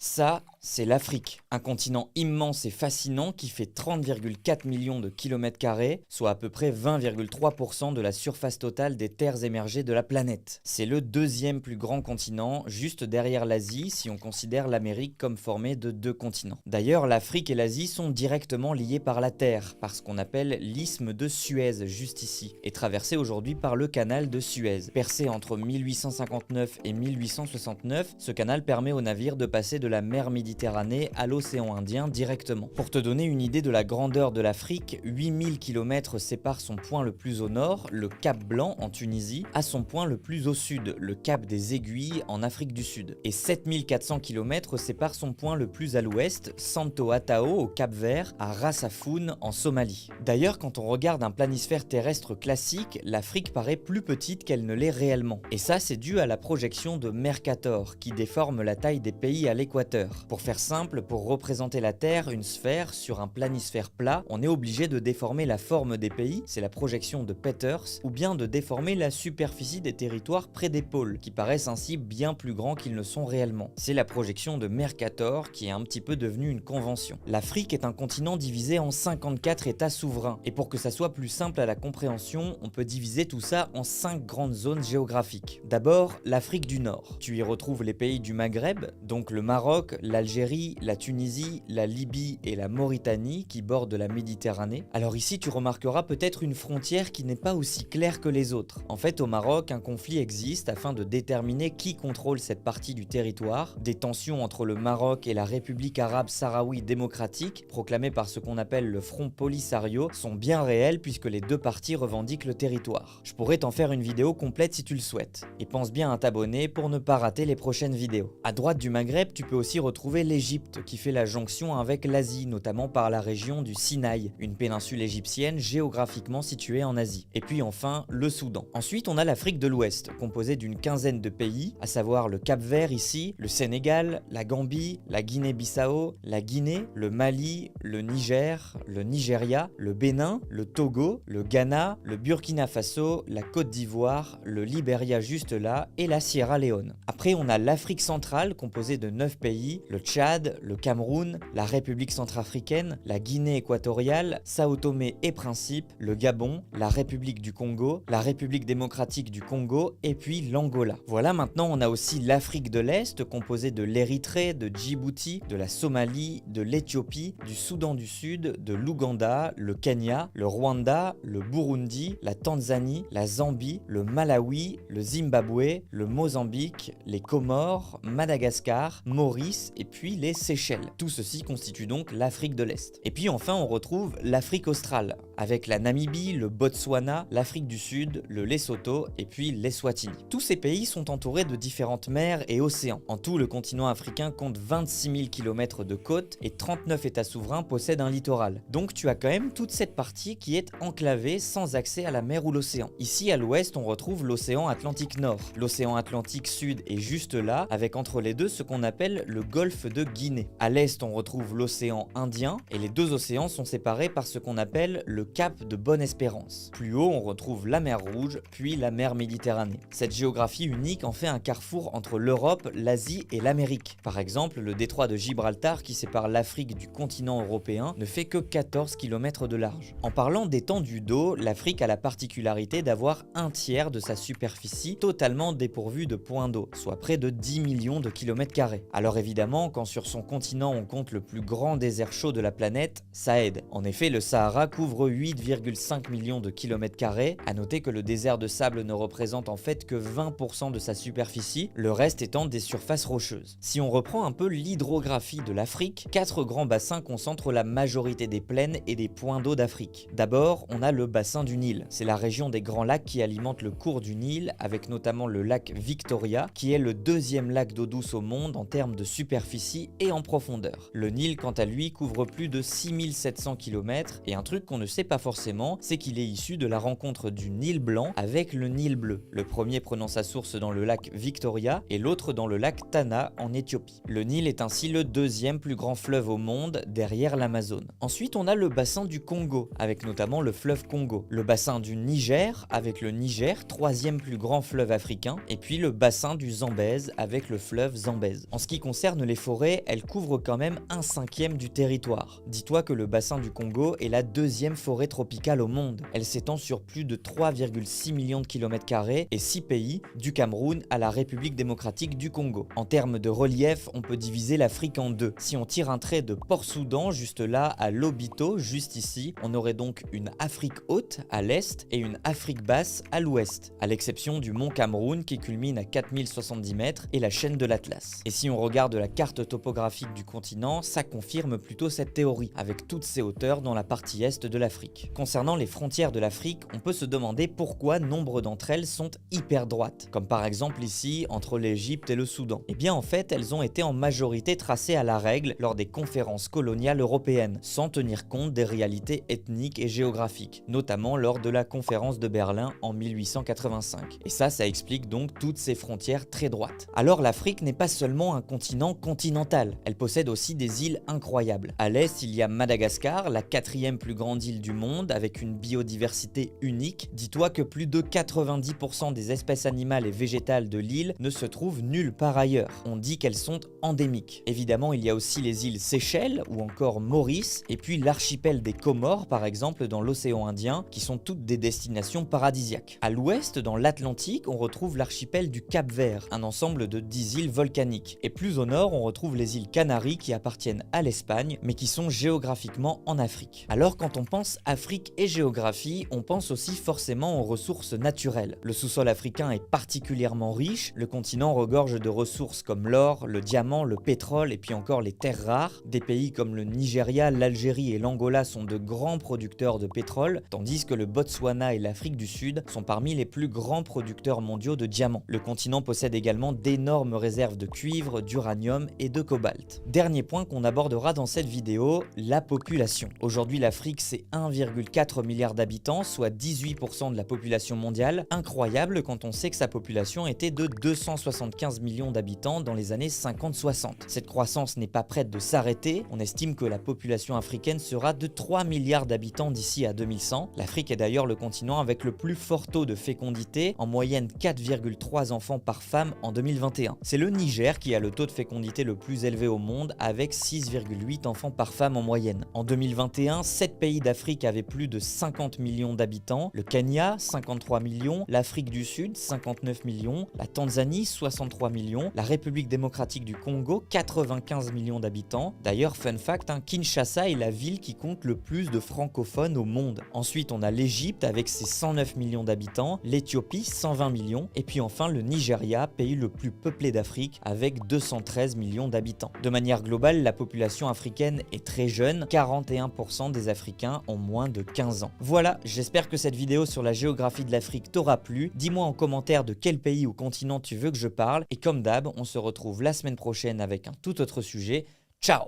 Ça, c'est l'Afrique, un continent immense et fascinant qui fait 30,4 millions de kilomètres carrés, soit à peu près 20,3% de la surface totale des terres émergées de la planète. C'est le deuxième plus grand continent, juste derrière l'Asie, si on considère l'Amérique comme formée de deux continents. D'ailleurs, l'Afrique et l'Asie sont directement liées par la terre, par ce qu'on appelle l'isthme de Suez, juste ici, et traversé aujourd'hui par le canal de Suez. Percé entre 1859 et 1869, ce canal permet aux navires de passer de la mer Méditerranée à l'océan Indien directement. Pour te donner une idée de la grandeur de l'Afrique, 8000 km séparent son point le plus au nord, le Cap Blanc en Tunisie, à son point le plus au sud, le Cap des Aiguilles en Afrique du Sud. Et 7400 km séparent son point le plus à l'ouest, Santo Atao au Cap Vert, à Ras Afoun en Somalie. D'ailleurs, quand on regarde un planisphère terrestre classique, l'Afrique paraît plus petite qu'elle ne l'est réellement. Et ça, c'est dû à la projection de Mercator, qui déforme la taille des pays à l'équateur. Pour faire simple, pour représenter la Terre, une sphère, sur un planisphère plat, on est obligé de déformer la forme des pays, c'est la projection de Peters, ou bien de déformer la superficie des territoires près des pôles, qui paraissent ainsi bien plus grands qu'ils ne sont réellement. C'est la projection de Mercator qui est un petit peu devenue une convention. L'Afrique est un continent divisé en 54 États souverains, et pour que ça soit plus simple à la compréhension, on peut diviser tout ça en 5 grandes zones géographiques. D'abord, l'Afrique du Nord. Tu y retrouves les pays du Maghreb, donc le Maroc, l'Algérie, la Tunisie, la Libye et la Mauritanie qui bordent la Méditerranée. Alors ici, tu remarqueras peut-être une frontière qui n'est pas aussi claire que les autres. En fait, au Maroc, un conflit existe afin de déterminer qui contrôle cette partie du territoire. Des tensions entre le Maroc et la République arabe sahraoui démocratique, proclamée par ce qu'on appelle le Front Polisario, sont bien réelles puisque les deux parties revendiquent le territoire. Je pourrais t'en faire une vidéo complète si tu le souhaites. Et pense bien à t'abonner pour ne pas rater les prochaines vidéos. À droite du Maghreb, tu peux aussi retrouver l'Égypte qui fait la jonction avec l'Asie, notamment par la région du Sinaï, une péninsule égyptienne géographiquement située en Asie. Et puis enfin, le Soudan. Ensuite, on a l'Afrique de l'Ouest, composée d'une quinzaine de pays, à savoir le Cap-Vert ici, le Sénégal, la Gambie, la Guinée-Bissau, la Guinée, le Mali, le Niger, le Nigeria, le Bénin, le Togo, le Ghana, le Burkina Faso, la Côte d'Ivoire, le Libéria juste là et la Sierra Leone. Après, on a l'Afrique centrale, composée de 9 pays, le Tchad, le Cameroun, la République centrafricaine, la Guinée équatoriale, Sao Tomé et Principe, le Gabon, la République du Congo, la République démocratique du Congo et puis l'Angola. Voilà, maintenant on a aussi l'Afrique de l'Est, composée de l'Érythrée, de Djibouti, de la Somalie, de l'Éthiopie, du Soudan du Sud, de l'Ouganda, le Kenya, le Rwanda, le Burundi, la Tanzanie, la Zambie, le Malawi, le Zimbabwe, le Mozambique, les Comores, Madagascar, Maurice et puis les Seychelles. Tout ceci constitue donc l'Afrique de l'Est. Et puis enfin on retrouve l'Afrique australe, avec la Namibie, le Botswana, l'Afrique du Sud, le Lesotho et puis l'Eswatini. Tous ces pays sont entourés de différentes mers et océans. En tout, le continent africain compte 26 000 km de côtes et 39 États souverains possèdent un littoral. Donc tu as quand même toute cette partie qui est enclavée sans accès à la mer ou l'océan. Ici à l'ouest, on retrouve l'océan Atlantique Nord. L'océan Atlantique Sud est juste là, avec entre les deux ce qu'on appelle le golfe de Guinée. À l'est, on retrouve l'océan Indien et les deux océans sont séparés par ce qu'on appelle le cap de Bonne-Espérance. Plus haut, on retrouve la mer Rouge, puis la mer Méditerranée. Cette géographie unique en fait un carrefour entre l'Europe, l'Asie et l'Amérique. Par exemple, le détroit de Gibraltar qui sépare l'Afrique du continent européen ne fait que 14 km de large. En parlant d'étendue d'eau, l'Afrique a la particularité d'avoir un tiers de sa superficie totalement dépourvue de points d'eau, soit près de 10 millions de kilomètres carrés. Alors évidemment, quand sur son continent on compte le plus grand désert chaud de la planète, ça aide. En effet, le Sahara couvre 8,5 millions de kilomètres carrés. À noter que le désert de sable ne représente en fait que 20% de sa superficie, le reste étant des surfaces rocheuses. Si on reprend un peu l'hydrographie de l'Afrique, 4 grands bassins concentrent la majorité des plaines et des points d'eau d'Afrique. D'abord, on a le bassin du Nil. C'est la région des grands lacs qui alimente le cours du Nil, avec notamment le lac Victoria, qui est le deuxième lac d'eau douce au monde en termes de superficie et en profondeur. Le Nil, quant à lui, couvre plus de 6700 km, et un truc qu'on ne sait pas forcément, c'est qu'il est issu de la rencontre du Nil blanc avec le Nil bleu. Le premier prenant sa source dans le lac Victoria et l'autre dans le lac Tana en Éthiopie. Le Nil est ainsi le deuxième plus grand fleuve au monde derrière l'Amazone. Ensuite, on a le bassin du Congo, avec notamment le fleuve Congo. Le bassin du Niger, avec le Niger, troisième plus grand fleuve africain, et puis le bassin du Zambèze, avec le fleuve Zambèze. En ce qui concerne les forêts forêt, elle couvre quand même 1/5 du territoire. Dis-toi que le bassin du Congo est la deuxième forêt tropicale au monde. Elle s'étend sur plus de 3,6 millions de km² et 6 pays, du Cameroun à la République démocratique du Congo. En termes de relief, on peut diviser l'Afrique en deux. Si on tire un trait de Port-Soudan juste là à Lobito, juste ici, on aurait donc une Afrique haute à l'est et une Afrique basse à l'ouest, à l'exception du mont Cameroun qui culmine à 4070 mètres et la chaîne de l'Atlas. Et si on regarde la carte topographique du continent, ça confirme plutôt cette théorie, avec toutes ces hauteurs dans la partie est de l'Afrique. Concernant les frontières de l'Afrique, on peut se demander pourquoi nombre d'entre elles sont hyper droites, comme par exemple ici entre l'Égypte et le Soudan. Eh bien en fait, elles ont été en majorité tracées à la règle lors des conférences coloniales européennes, sans tenir compte des réalités ethniques et géographiques, notamment lors de la conférence de Berlin en 1885. Et ça explique donc toutes ces frontières très droites. Alors l'Afrique n'est pas seulement un continent continental, elle possède aussi des îles incroyables. À l'est, il y a Madagascar, la 4e plus grande île du monde, avec une biodiversité unique. Dis-toi que plus de 90% des espèces animales et végétales de l'île ne se trouvent nulle part ailleurs. On dit qu'elles sont endémiques. Évidemment, il y a aussi les îles Seychelles ou encore Maurice, et puis l'archipel des Comores par exemple dans l'océan Indien, qui sont toutes des destinations paradisiaques. À l'ouest, dans l'Atlantique, on retrouve l'archipel du Cap-Vert, un ensemble de 10 îles volcaniques. Et plus au nord, on retrouve les îles Canaries qui appartiennent à l'Espagne, mais qui sont géographiquement en Afrique. Alors quand on pense Afrique et géographie, on pense aussi forcément aux ressources naturelles. Le sous-sol africain est particulièrement riche, le continent regorge de ressources comme l'or, le diamant, le pétrole et puis encore les terres rares. Des pays comme le Nigeria, l'Algérie et l'Angola sont de grands producteurs de pétrole, tandis que le Botswana et l'Afrique du Sud sont parmi les plus grands producteurs mondiaux de diamants. Le continent possède également d'énormes réserves de cuivre, d'uranium et de cobalt. Dernier point qu'on abordera dans cette vidéo, la population. Aujourd'hui, l'Afrique, c'est 1,4 milliard d'habitants, soit 18% de la population mondiale. Incroyable quand on sait que sa population était de 275 millions d'habitants dans les années 50-60. Cette croissance n'est pas prête de s'arrêter. On estime que la population africaine sera de 3 milliards d'habitants d'ici à 2100. L'Afrique est d'ailleurs le continent avec le plus fort taux de fécondité, en moyenne 4,3 enfants par femme en 2021. C'est le Niger qui a le taux de fécondité le plus élevé au monde avec 6,8 enfants par femme en moyenne. En 2021, 7 pays d'Afrique avaient plus de 50 millions d'habitants, le Kenya 53 millions, l'Afrique du Sud 59 millions, la Tanzanie 63 millions, la République démocratique du Congo 95 millions d'habitants. D'ailleurs, fun fact, Kinshasa est la ville qui compte le plus de francophones au monde. Ensuite, on a l'Égypte avec ses 109 millions d'habitants, l'Éthiopie 120 millions, et puis enfin le Nigeria, pays le plus peuplé d'Afrique avec 213 millions d'habitants. De manière globale, la population africaine est très jeune, 41% des Africains ont moins de 15 ans. Voilà, j'espère que cette vidéo sur la géographie de l'Afrique t'aura plu. Dis-moi en commentaire de quel pays ou continent tu veux que je parle, et comme d'hab, on se retrouve la semaine prochaine avec un tout autre sujet. Ciao!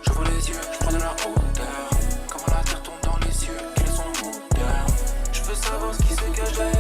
J'ouvre les yeux, je prends de la hauteur. Comment la terre tombe dans les yeux, quels sont nos moteurs. Je veux savoir ce qui se cache derrière.